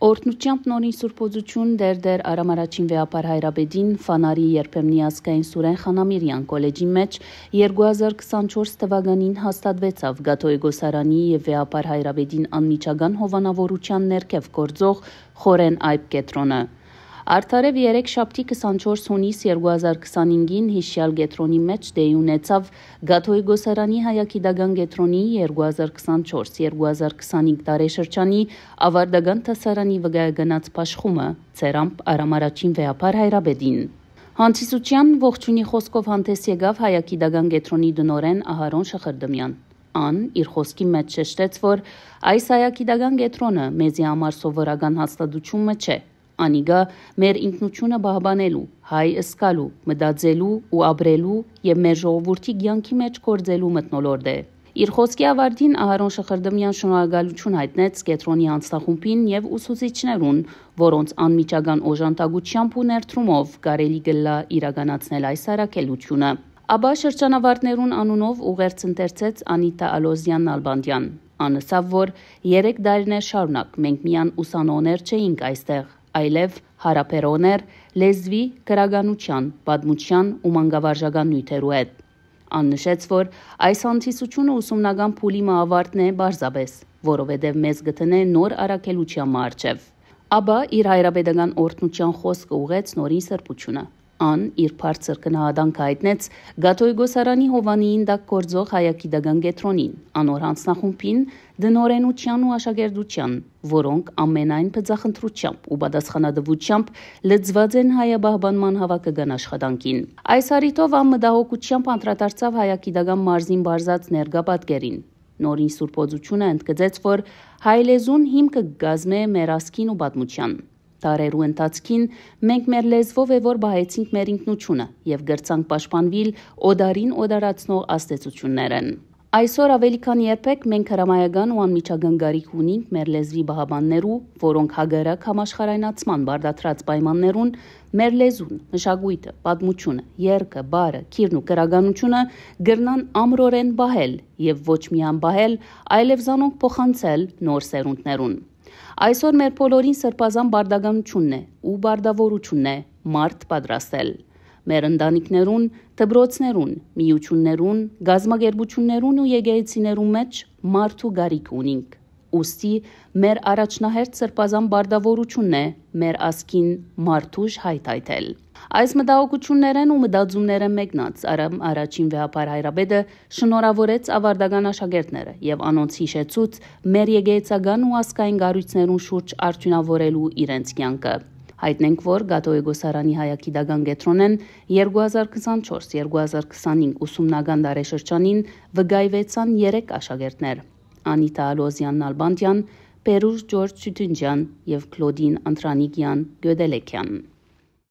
Օրհնությամբ նորին սուրբոզություն դեր Արամարաչին վեապար Հայրաբեդին Ֆանարի երբեմնի ազգային Սուրեն Խանամիրյան կոլեջի մեջ 2024 թվականին հաստատվեցավ Գաթոյի Գոսարանի եւ վեապար Հայրաբեդին անմիջական հովանավորության ներքև գործող Խորեն Այբ կետրոնը։ Արդարև 3 շաբթի 24 հունիս 2025-ին հիշյալ գետրոնի մեջ դեյ ունեցավ Գաթոյի Գոսարանի հայագիտական գետրոնի 2024-2025 տարեշրջանի ավարտական դասարանի վկայագնաց պաշխումը ծերամբ Արամարաչին վեապար Հայրաբեդին։ Հանդիսության ողջունի խոսքով հանդես եկավ հայագիտական գետրոնի դնորեն Ահարոն Շխրդմյան։ Ան իր խոսքի մեջ շեշտեց, որ այս հայագիտական գետրոնը մեզի համար սովորական հաստատությունը չէ։ Անիգա մեր ինքնությունը պահպանելու, հայ ըսկալու, մտածելու ու ապրելու եւ մեր ժողովրդի կյանքի մեջ գործելու մթնոլորտ է։ Իր խոսքի ավարտին Ահարոն Շխրդմյան շնորհակալություն հայտնեց կետրոնի անձնախումբին եւ ուսուցիչներուն, որոնց անմիջական օժանդակությամբ ու ներդրումով կարելի գլա իրականացնել այս առաքելությունը։ Աբա շրջանավարտներուն անունով ուղերձ ընթերցեց Անիտա Ալոզյան Նալբանդյան։ Անսավ որ 3 տարիներ շարունակ մենք միան ուսանողներ չէինք այստեղ, այլև հարաբերոներ, լեզվի, գրականության, պատմության ու մանկավարժական նյութերու հետ։ Ան նշեց, որ այս հանդիսությունը ուսումնական փուլի ավարտն է բարձաբես, որովհետև մեզ գտնե նոր առաքելության մարջև։ Աբա իր հայրապետական օրհնության խոսքը ուղեց նորին սրբությունը։ Ան իր բարձր գնահատանքը հայտնեց Գաթոյի Գոսարանի հովանիին տակ գործող հայագիտական կետրոնին, անոր հանձնախումբին, դնորենության ու աշակերտության, որոնք ամենայն բծախնդրությամբ ու պատասխանատվությամբ լծված են հայաբահբանման հավաքական աշխատանքին։ Այս առիթով ան մտահոգությամբ անդրադարձավ հայագիտական մարզին բարձած ներկա պատկերին։ Նորին սուրբոզությունը ընդգծեց, որ հայ լեզուն հիմքը կգազմե մեր ազգին ու պատմության։ Տարերու ընթացքին մենք մեր լեզվով է որ բահեցինք մեր ինքնությունը եւ գրցանք պաշտպանվել օդարին օդարացնող աստեցություններ են։ Այսօր ավելի քան երբեք մենք հրամայական ու անմիջական գարիք ունենք մեր լեզվի բահբաններու, որոնք հագարակ համաշխարհայնացման բարդացած պայմաններուն մեր լեզուն, մշակույթը, պատմությունը, երգը, բարը, քիրն ու գրականությունը գրնան ամրորեն բահել եւ ոչ միայն բահել, այլև զանոնք փոխանցել նոր սերունդներուն։ Այսօր մեր բոլորին սրբազան բարդականությունն է ու բարդավորությունն է մարդ պատրաստել։ Մեր ընտանիքներուն, դպրոցներուն, միություններուն, գազագերբություններուն ու եկեղեցիներուն մեջ մարդու գարիք ունենք։ Ուստի մեր առաջնահերթ սրբազան բարդավորությունն է մեր ազգին մարդուժ հայթայթել։ Այս մտահոգություններն ու մտածումները մեկնած Արամարաչին վեապար Հայրաբեդը շնորհավորեց ավարտական աշակերտները եւ անոնց հիշեցուց մեր եկեղեցական ու ազգային գառույցներուն շուրջ արդյունավորելու իրենց կյանքը։ Հայտնենք, որ Գաթոյի Գոսարանի հայագիտական կետրոնեն 2024-2025 ուսումնական տարեշրջանին վկայվեցան 3 աշակերտներ՝ Անիտա Ալոզյան Նալբանդյան, Պերուժ Ջորջ Սյուտունջյան եւ Կլոդին Անտրանիկյան Գյոդելեկյան։